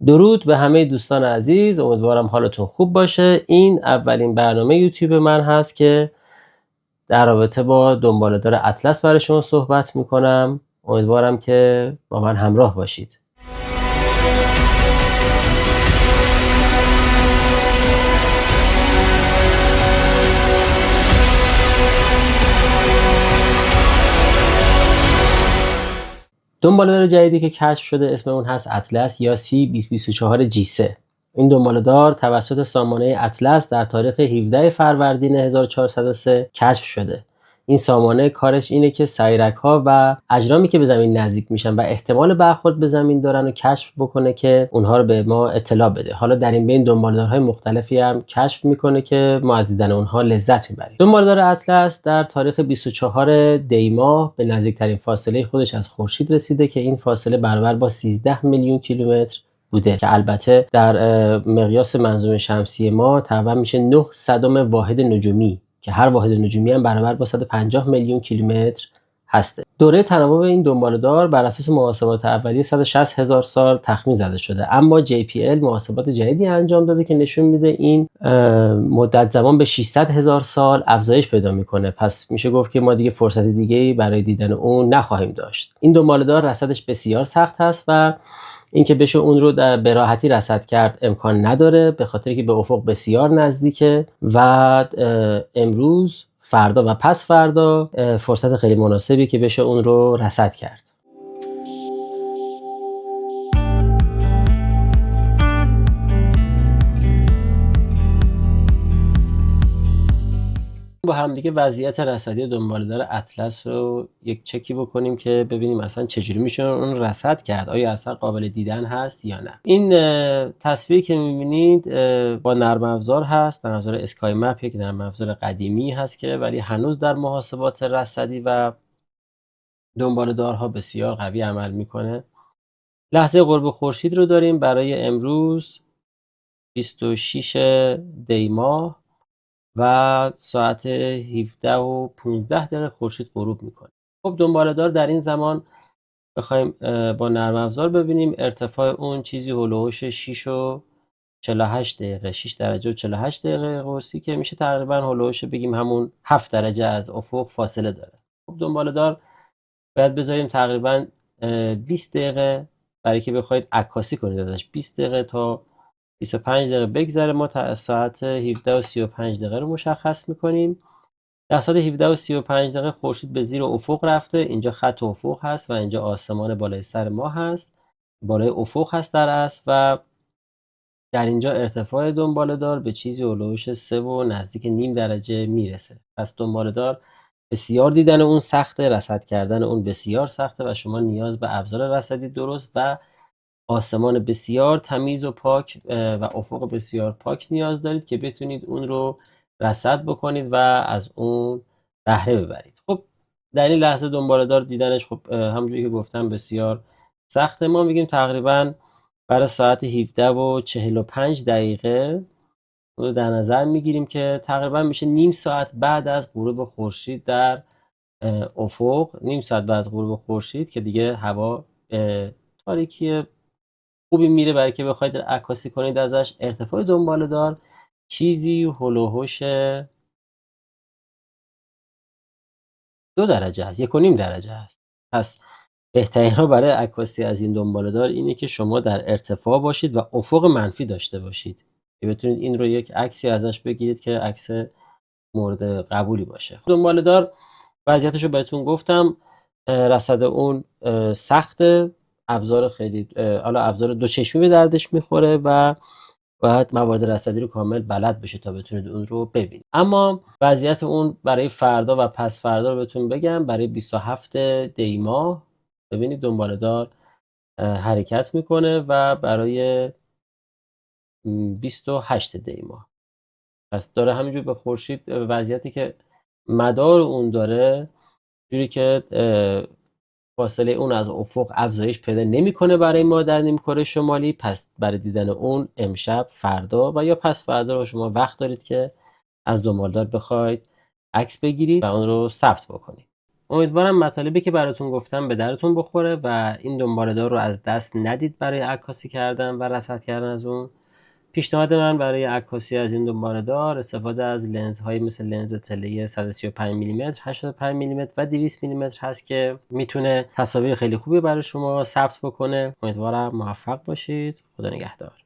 درود به همه دوستان عزیز، امیدوارم حالتون خوب باشه. این اولین برنامه یوتیوب من هست که در رابطه با دنباله‌دار اطلس برای شما صحبت میکنم. امیدوارم که با من همراه باشید. دنباله‌دار جدیدی که کشف شده اسم اون هست اطلس یا C2024G3. این دنباله‌دار توسط سامانه اطلس در تاریخ 17 فروردین 1403 کشف شده. این سامانه کارش اینه که سیرک‌ها و اجرامی که به زمین نزدیک میشن و احتمال برخورد به زمین دارن رو کشف بکنه که اونها رو به ما اطلاع بده. حالا در این بین دنباله‌دارهای مختلفی هم کشف میکنه که ما از دیدن اونها لذت میبریم. دنباله‌دار اطلس در تاریخ 24 دی ماه به نزدیکترین فاصله خودش از خورشید رسیده که این فاصله برابر با 13 میلیون کیلومتر بوده که البته در مقیاس منظومه شمسی ما تقریبا میشه 9 واحد نجومی که هر واحد نجومی هم برابر با 150 میلیون کیلومتر هسته. دوره تناوب این دنباله‌دار بر اساس محاسبات اولیه 160,000 سال تخمین زده شده، اما JPL محاسبات جدیدی انجام داده که نشون میده این مدت زمان به 600,000 سال افزایش پیدا میکنه. پس میشه گفت که ما دیگه فرصت دیگه‌ای برای دیدن اون نخواهیم داشت. این دنباله‌دار رصدش بسیار سخت هست و اینکه بشه اون رو به راحتی رصد کرد امکان نداره، به خاطر که به افق بسیار نزدیکه و امروز، فردا و پس فردا فرصت خیلی مناسبی که بشه اون رو رصد کرد. با هم دیگه وضعیت رصدی دنباله‌دار اطلس رو یک چکی بکنیم که ببینیم اصلا چجوری میشه اون رصد کرد، آیا اصلا قابل دیدن هست یا نه. این تصویری که میبینید با نرم افزار هست، نرم افزار اسکای مپ، یک نرم افزار قدیمی هست که ولی هنوز در محاسبات رصدی و دنباله‌دارها بسیار قوی عمل میکنه. لحظه قرب خورشید رو داریم برای امروز 26 دی ماه و ساعت 17 و 15 دقیقه خورشید غروب میکنه. خب دنباله‌دار در این زمان بخوایم با نرم افزار ببینیم ارتفاع اون چیزی هولوش 6 و 48 دقیقه، 6 درجه و 48 دقیقه قرصی که میشه تقریبا هولوش بگیم همون 7 درجه از افق فاصله داره. خب دنباله‌دار باید بذاریم تقریبا 20 دقیقه برای که بخواید عکاسی کنید ازش. 20 دقیقه تا 25 دقیقه بگذره ما ساعت 17 و 35 دقیقه رو مشخص میکنیم. در ساعت 17 و 35 دقیقه خورشید به زیر افق رفته. اینجا خط افق هست و اینجا آسمان بالای سر ما هست، بالای افق هست در اصل، و در اینجا ارتفاع دنباله‌دار به چیزی هولوش 3 و نزدیک نیم درجه میرسه. پس دنباله‌دار بسیار دیدن اون سخته، رصد کردن اون بسیار سخته و شما نیاز به ابزار رصدی درست و آسمان بسیار تمیز و پاک و افق بسیار پاک نیاز دارید که بتونید اون رو رصد بکنید و از اون بهره ببرید. خب در این لحظه دنباله‌دار دیدنش خب همونجوری که گفتم بسیار سخته. ما میگیم تقریبا برای ساعت 17 و 45 دقیقه رو در نظر میگیریم که تقریبا میشه نیم ساعت بعد از غروب خورشید در افق، نیم ساعت بعد از غروب خورشید که دیگه هوا تاریکی خوبی میره برای که بخواید عکاسی کنید ازش. ارتفاع دنباله‌دار چیزی هولوهوش 2 درجه هست، 1.5 درجه هست. پس بهترین راه برای عکاسی از این دنباله‌دار اینه که شما در ارتفاع باشید و افق منفی داشته باشید که بتونید این رو یک عکسی ازش بگیرید که عکس مورد قبولی باشه. دنباله‌دار وضعیتش رو بهتون گفتم، رصد اون سخته، ابزار خیلی ابزار دو چشمی به دردش میخوره و باید موارد رصدی رو کامل بلد بشه تا بتونید اون رو ببینید. اما وضعیت اون برای فردا و پس فردا رو بهتون بگم. برای 27 دی ماه ببینید دنباله‌دار حرکت میکنه و برای 28 دی ماه پس داره همینجور به خورشید، وضعیتی که مدار اون داره جوری که فاصله اون از افق افزایش پیدا نمیکنه برای ما در نیمکره شمالی. پس برای دیدن اون امشب، فردا و یا پس فردا رو شما وقت دارید که از دنباله‌دار بخواید عکس بگیرید و اون رو ثبت بکنید. امیدوارم مطالبی که براتون گفتم به درتون بخوره و این دنباله‌دار رو از دست ندید برای عکاسی کردن و رصد کردن از اون. پیشنهاد من برای عکاسی از این دنباله‌دار استفاده از لنزهایی مثل لنز تله 135 میلیمتر، 85 میلیمتر و 200 میلیمتر هست که میتونه تصاویر خیلی خوبی برای شما ثبت بکنه. امیدوارم موفق باشید. خدا نگهدار.